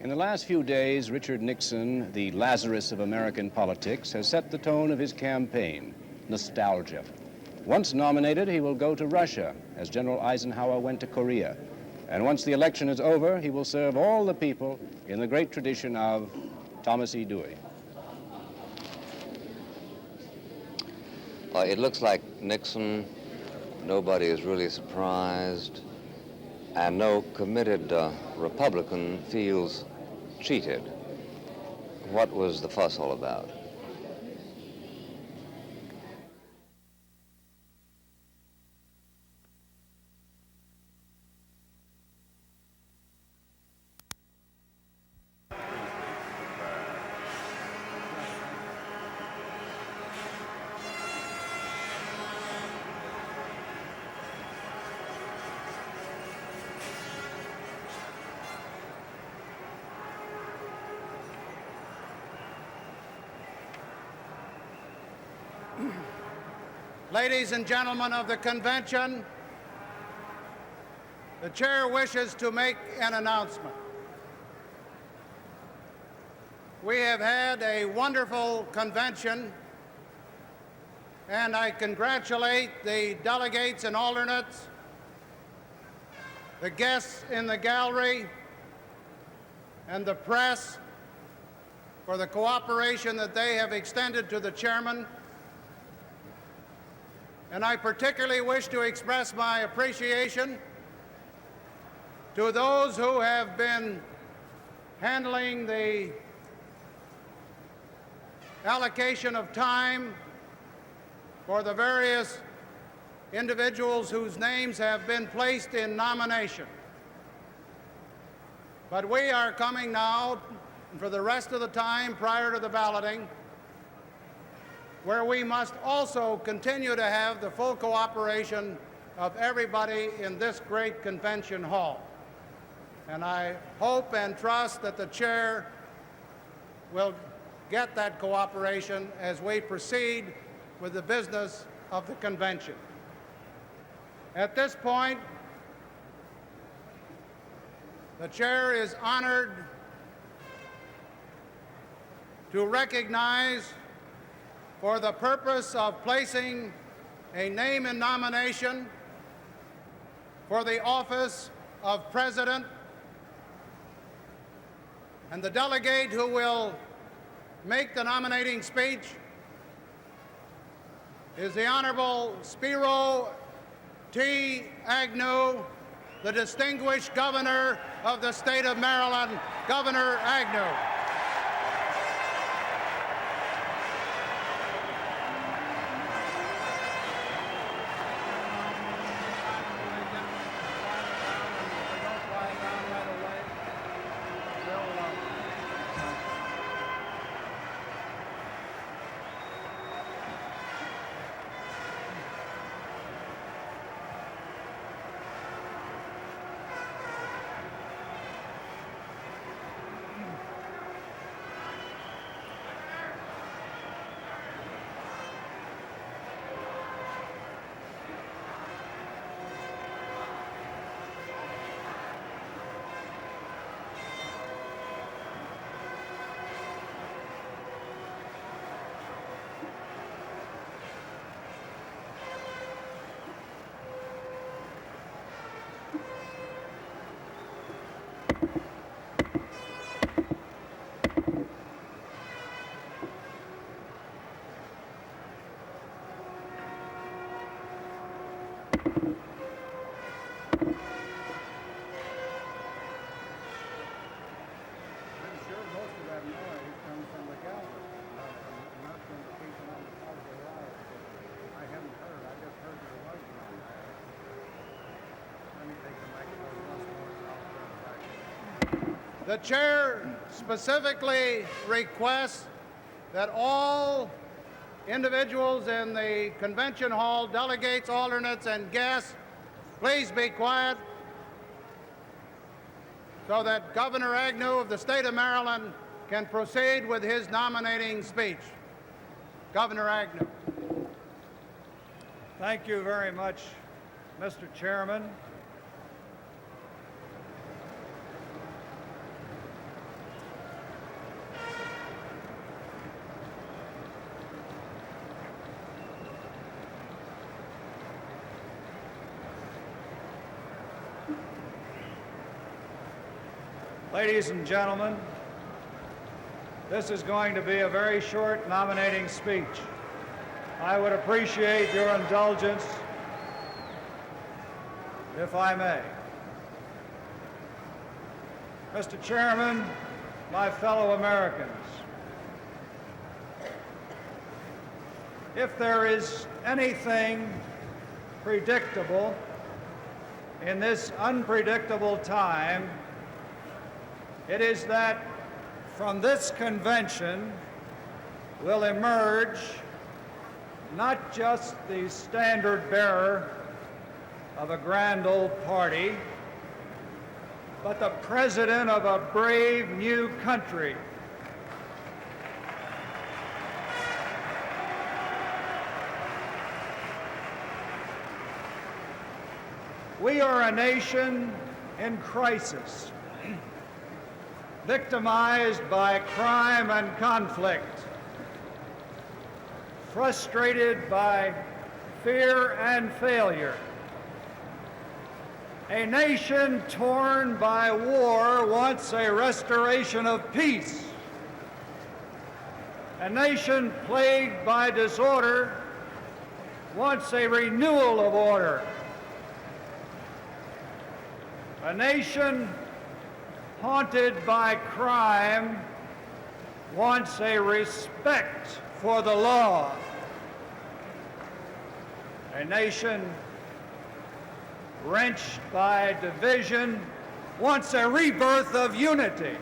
In the last few days, Richard Nixon, the Lazarus of American politics, has set the tone of his campaign, nostalgia. Once nominated, he will go to Russia, as General Eisenhower went to Korea. And once the election is over, he will serve all the people in the great tradition of Thomas E. Dewey. It looks like Nixon, nobody is really surprised, and no committed Republican feels cheated. What was the fuss all about? Ladies and gentlemen of the convention, the chair wishes to make an announcement. We have had a wonderful convention, and I congratulate the delegates and alternates, the guests in the gallery, and the press for the cooperation that they have extended to the chairman. And I particularly wish to express my appreciation to those who have been handling the allocation of time for the various individuals whose names have been placed in nomination. But we are coming now, for the rest of the time prior to the balloting, where we must also continue to have the full cooperation of everybody in this great convention hall. And I hope and trust that the chair will get that cooperation as we proceed with the business of the convention. At this point, the chair is honored to recognize, for the purpose of placing a name in nomination for the office of President, and the delegate who will make the nominating speech is the Honorable Spiro T. Agnew, the distinguished governor of the state of Maryland, Governor Agnew. The chair specifically requests that all individuals in the convention hall, delegates, alternates, and guests, please be quiet so that Governor Agnew of the state of Maryland can proceed with his nominating speech. Governor Agnew. Thank you very much, Mr. Chairman. Ladies and gentlemen, this is going to be a very short nominating speech. I would appreciate your indulgence, if I may. Mr. Chairman, my fellow Americans, if there is anything predictable in this unpredictable time, it is that from this convention will emerge not just the standard bearer of a grand old party, but the president of a brave new country. We are a nation in crisis, victimized by crime and conflict, frustrated by fear and failure. A nation torn by war wants a restoration of peace. A nation plagued by disorder wants a renewal of order. A nation haunted by crime wants a respect for the law. A nation wrenched by division wants a rebirth of unity.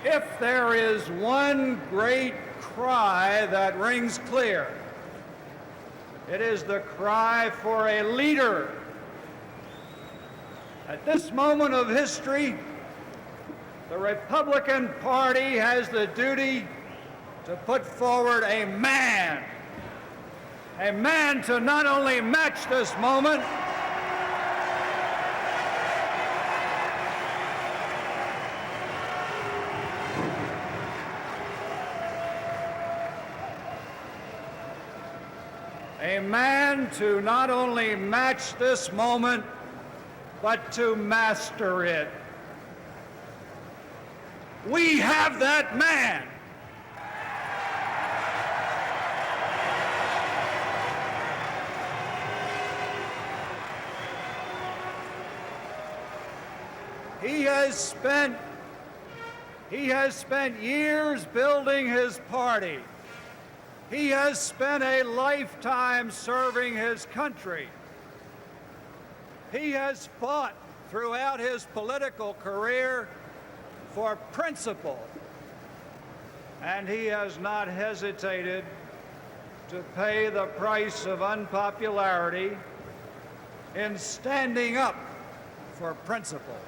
If there is one great cry that rings clear, it is the cry for a leader. At this moment of history, the Republican Party has the duty to put forward a man to not only match this moment, but to master it. We have that man. He has spent years building his party. He has spent a lifetime serving his country. He has fought throughout his political career for principle, and he has not hesitated to pay the price of unpopularity in standing up for principle.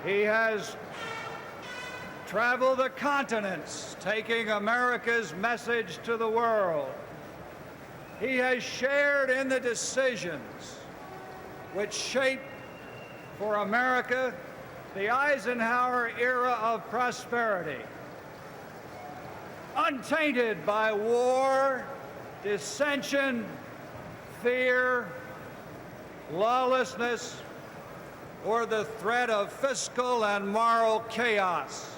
He has traveled the continents, taking America's message to the world. He has shared in the decisions which shaped for America the Eisenhower era of prosperity, untainted by war, dissension, fear, lawlessness, or the threat of fiscal and moral chaos.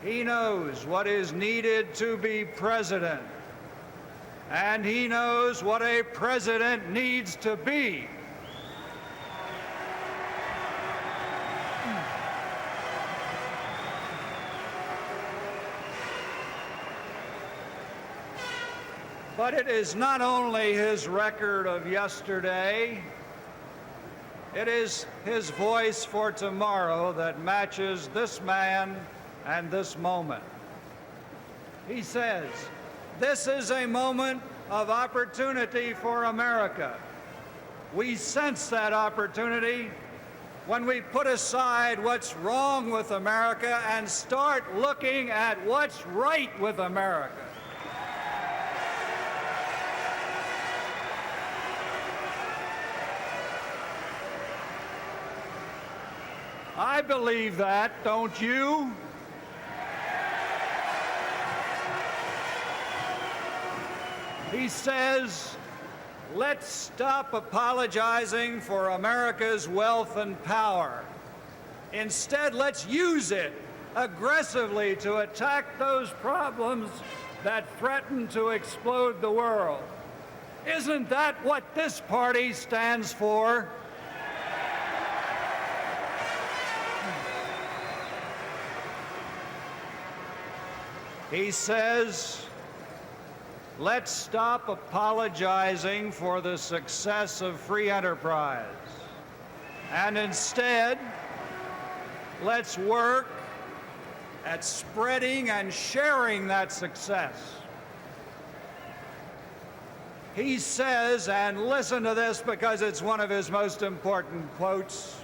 He knows what is needed to be president, and he knows what a president needs to be. But it is not only his record of yesterday, it is his voice for tomorrow that matches this man and this moment. He says, this is a moment of opportunity for America. We sense that opportunity when we put aside what's wrong with America and start looking at what's right with America. I believe that, don't you? He says, let's stop apologizing for America's wealth and power. Instead, let's use it aggressively to attack those problems that threaten to explode the world. Isn't that what this party stands for? He says, let's stop apologizing for the success of free enterprise. And instead, let's work at spreading and sharing that success. He says, and listen to this because it's one of his most important quotes,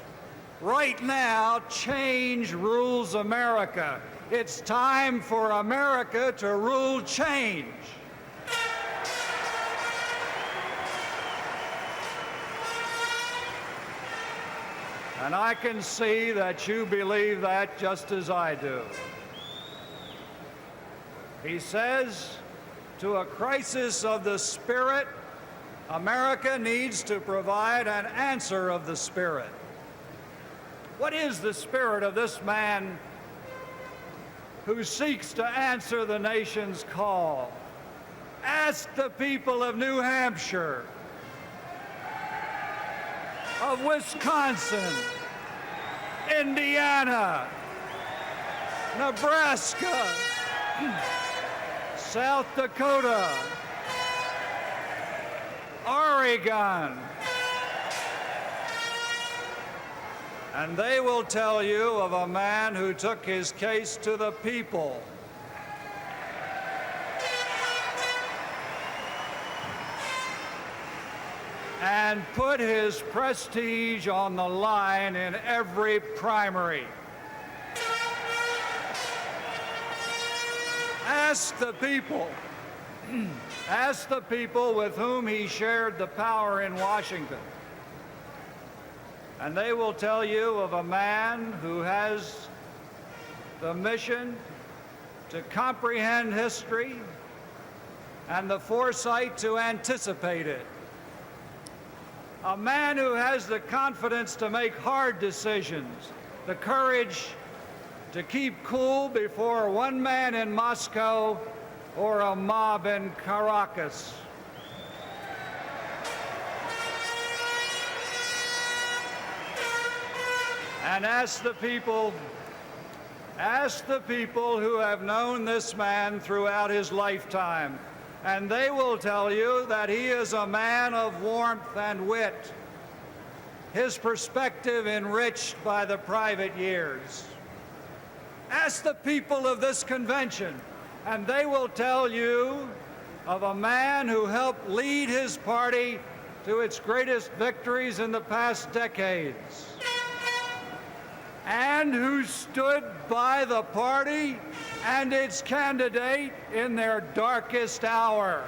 right now, change rules America. It's time for America to rule change. And I can see that you believe that just as I do. He says, to a crisis of the spirit, America needs to provide an answer of the spirit. What is the spirit of this man who seeks to answer the nation's call? Ask the people of New Hampshire, of Wisconsin, Indiana, Nebraska, South Dakota, Oregon, and they will tell you of a man who took his case to the people. And put his prestige on the line in every primary. Ask the people with whom he shared the power in Washington. And they will tell you of a man who has the mission to comprehend history and the foresight to anticipate it. A man who has the confidence to make hard decisions, the courage to keep cool before one man in Moscow or a mob in Caracas. And ask the people who have known this man throughout his lifetime, and they will tell you that he is a man of warmth and wit, his perspective enriched by the private years. Ask the people of this convention, and they will tell you of a man who helped lead his party to its greatest victories in the past decades, and who stood by the party and its candidate in their darkest hour.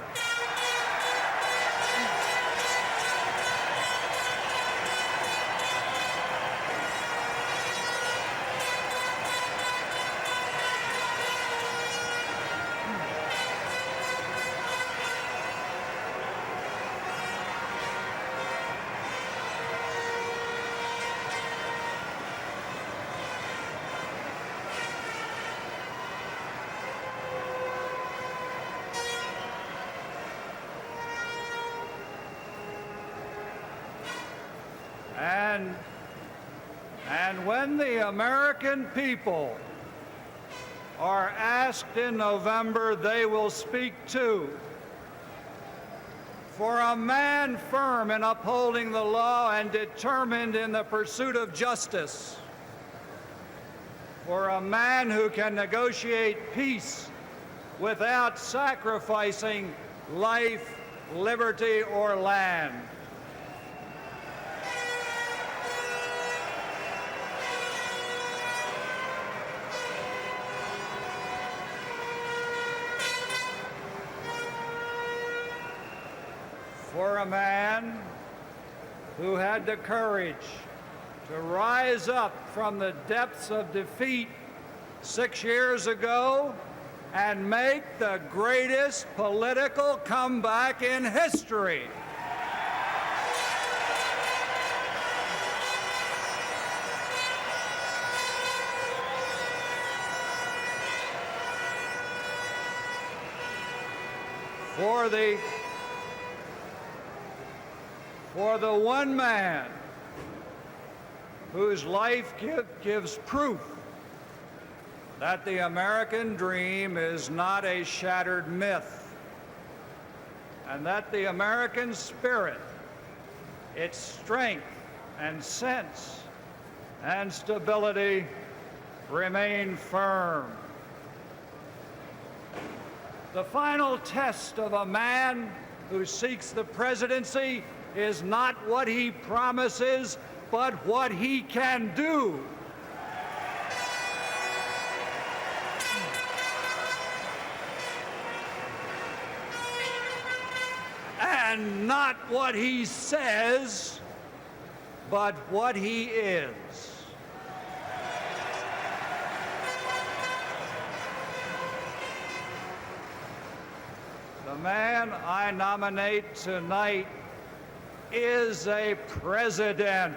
And when the American people are asked in November, they will speak too. For a man firm in upholding the law and determined in the pursuit of justice. For a man who can negotiate peace without sacrificing life, liberty, or land. For a man who had the courage to rise up from the depths of defeat 6 years ago and make the greatest political comeback in history. For the one man whose life gives proof that the American dream is not a shattered myth, and that the American spirit, its strength and sense and stability remain firm. The final test of a man who seeks the presidency is not what he promises, but what he can do. And not what he says, but what he is. The man I nominate tonight is a president.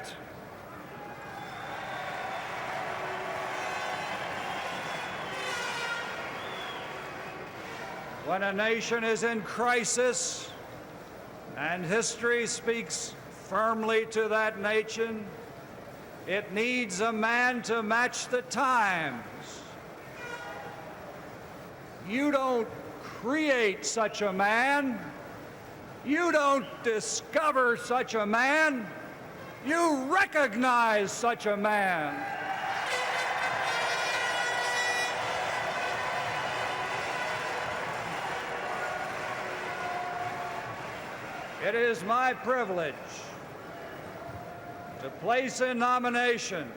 When a nation is in crisis, and history speaks firmly to that nation, it needs a man to match the times. You don't create such a man. You don't discover such a man. You recognize such a man. It is my privilege to place in nomination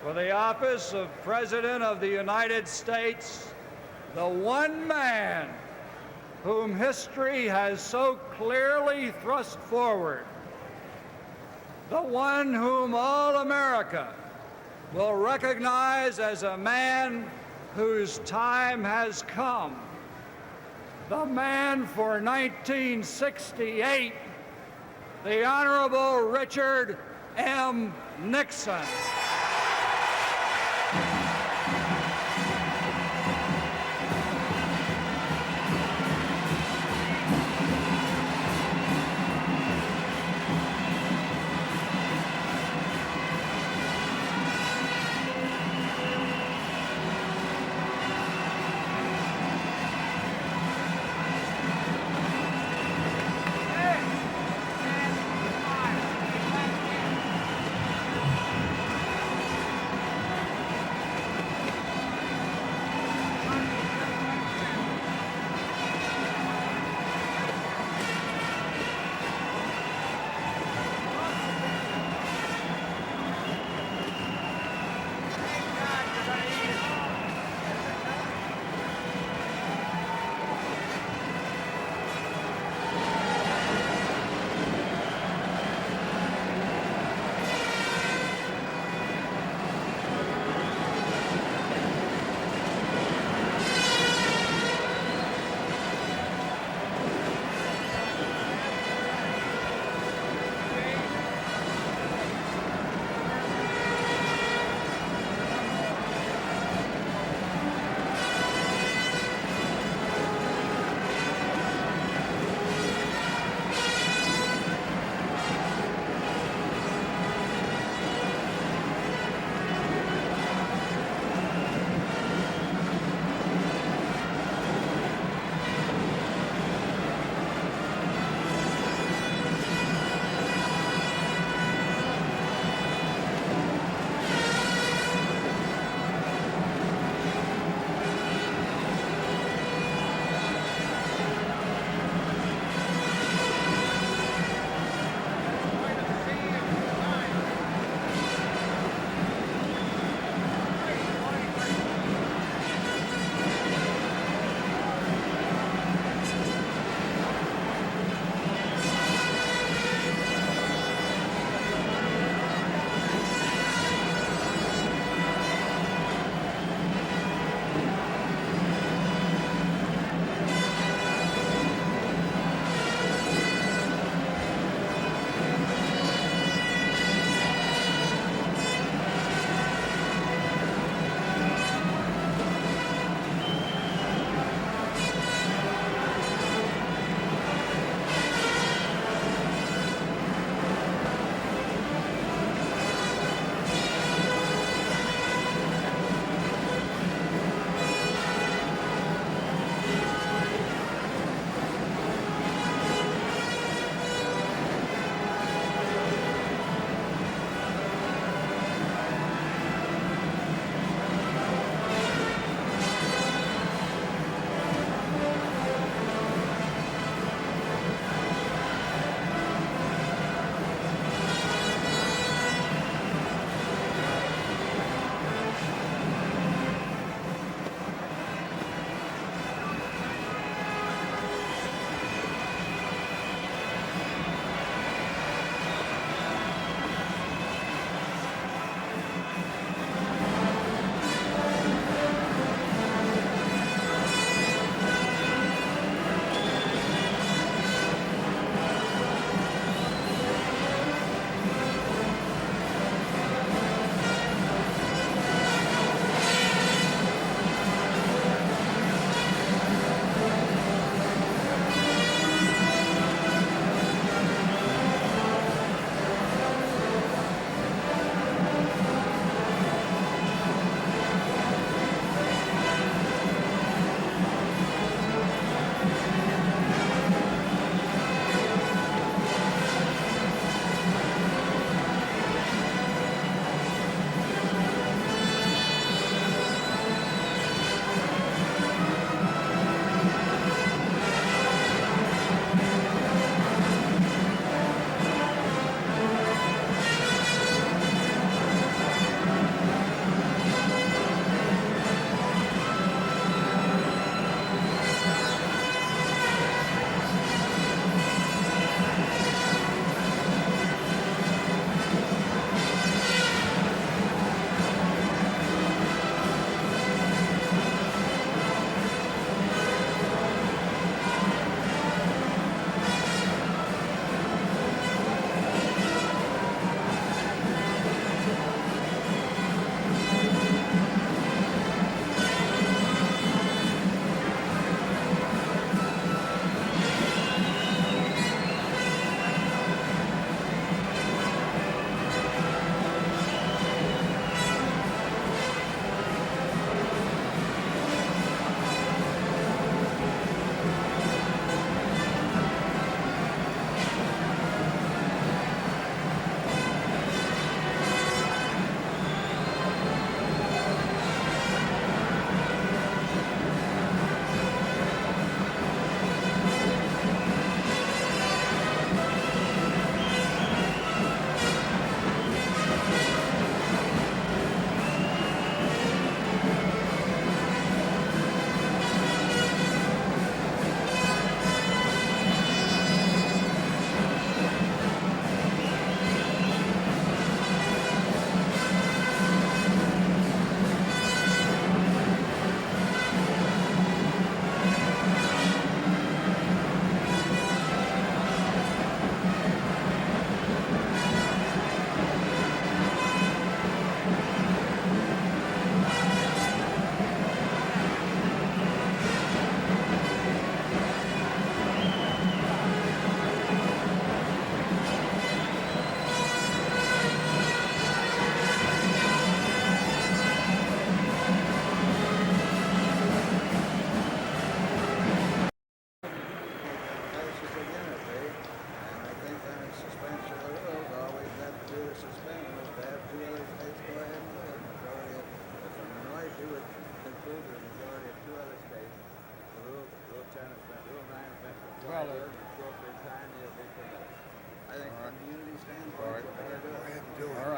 for the office of President of the United States the one man whom history has so clearly thrust forward, the one whom all America will recognize as a man whose time has come, the man for 1968, the Honorable Richard M. Nixon.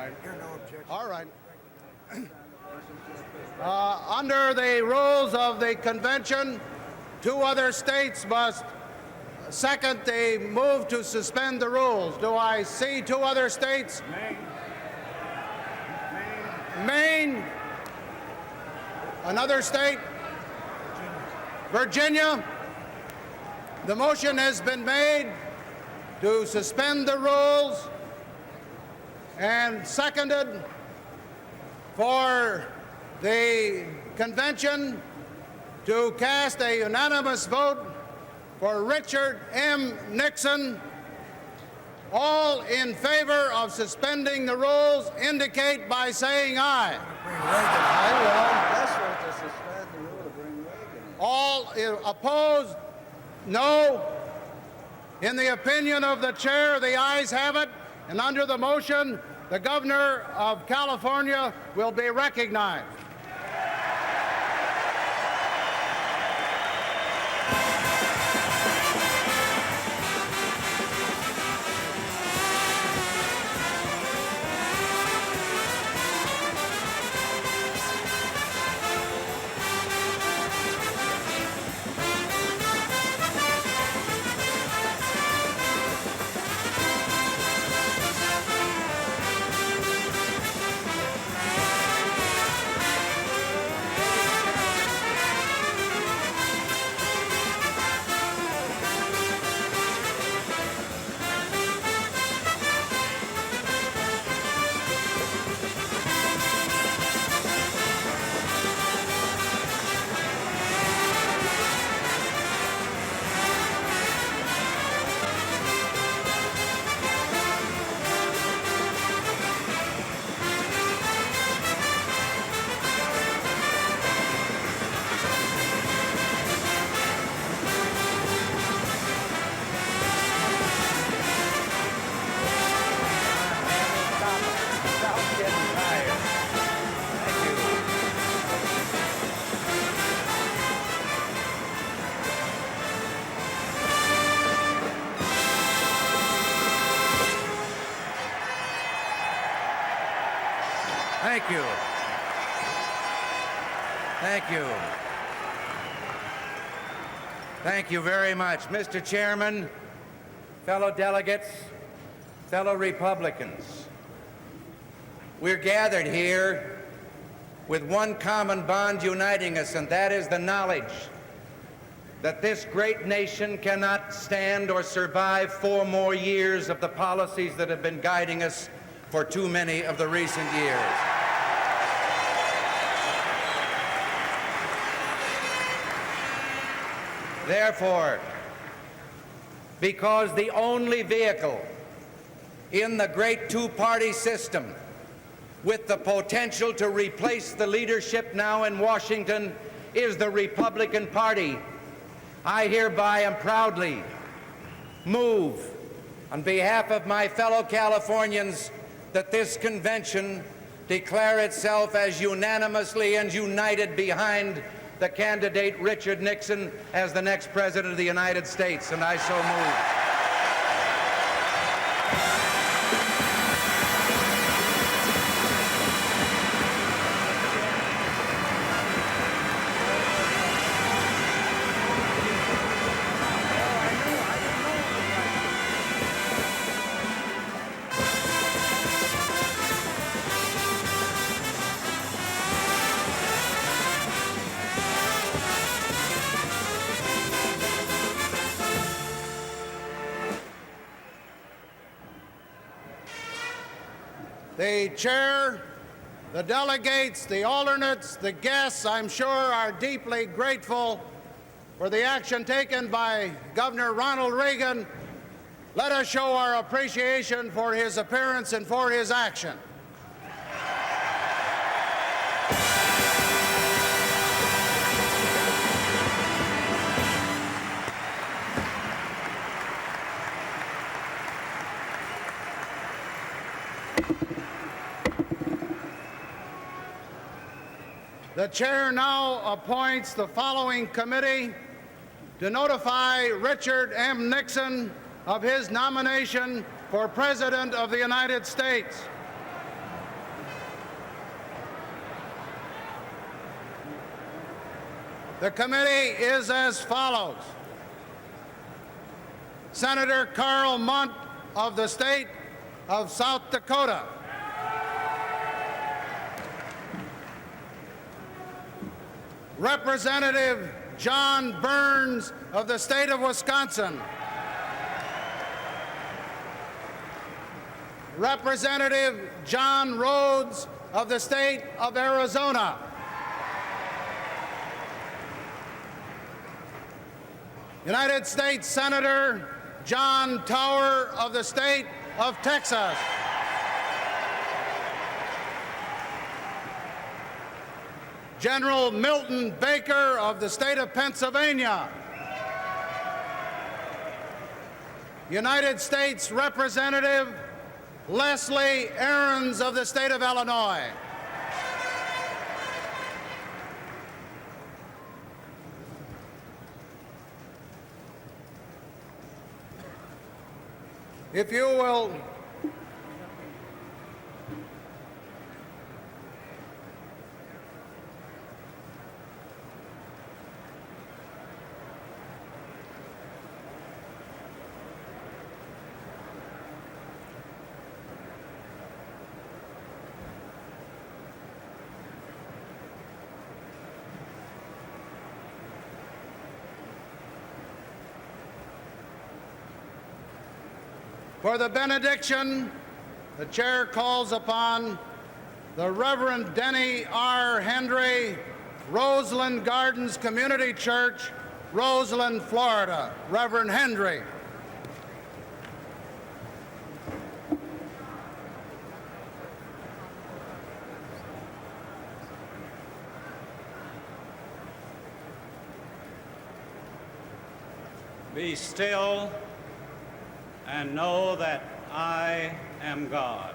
right. All right. Under the rules of the convention, 2 other states must second the move to suspend the rules. Do I see 2 other states? Maine. Another state? Virginia. The motion has been made to suspend the rules and seconded for the convention to cast a unanimous vote for Richard M. Nixon. All in favor of suspending the rules indicate by saying aye. All opposed, no. In the opinion of the chair, the ayes have it, and under the motion, the Governor of California will be recognized. Thank you. Thank you. Thank you very much. Mr. Chairman, fellow delegates, fellow Republicans, we're gathered here with one common bond uniting us, and that is the knowledge that this great nation cannot stand or survive 4 more years of the policies that have been guiding us for too many of the recent years. Therefore, because the only vehicle in the great two-party system with the potential to replace the leadership now in Washington is the Republican Party, I hereby and proudly move on behalf of my fellow Californians that this convention declare itself as unanimously and united behind the candidate Richard Nixon as the next President of the United States, and I so move. The chair, the delegates, the alternates, the guests, I'm sure, are deeply grateful for the action taken by Governor Ronald Reagan. Let us show our appreciation for his appearance and for his action. The chair now appoints the following committee to notify Richard M. Nixon of his nomination for President of the United States. The committee is as follows. Senator Carl Mundt of the state of South Dakota. Representative John Burns of the state of Wisconsin. Representative John Rhodes of the state of Arizona. United States Senator John Tower of the state of Texas. General Milton Baker of the state of Pennsylvania. United States Representative Leslie Aarons of the state of Illinois. If you will For the benediction, the chair calls upon the Reverend Denny R. Hendry, Roseland Gardens Community Church, Roseland, Florida. Reverend Hendry. Be still and know that I am God.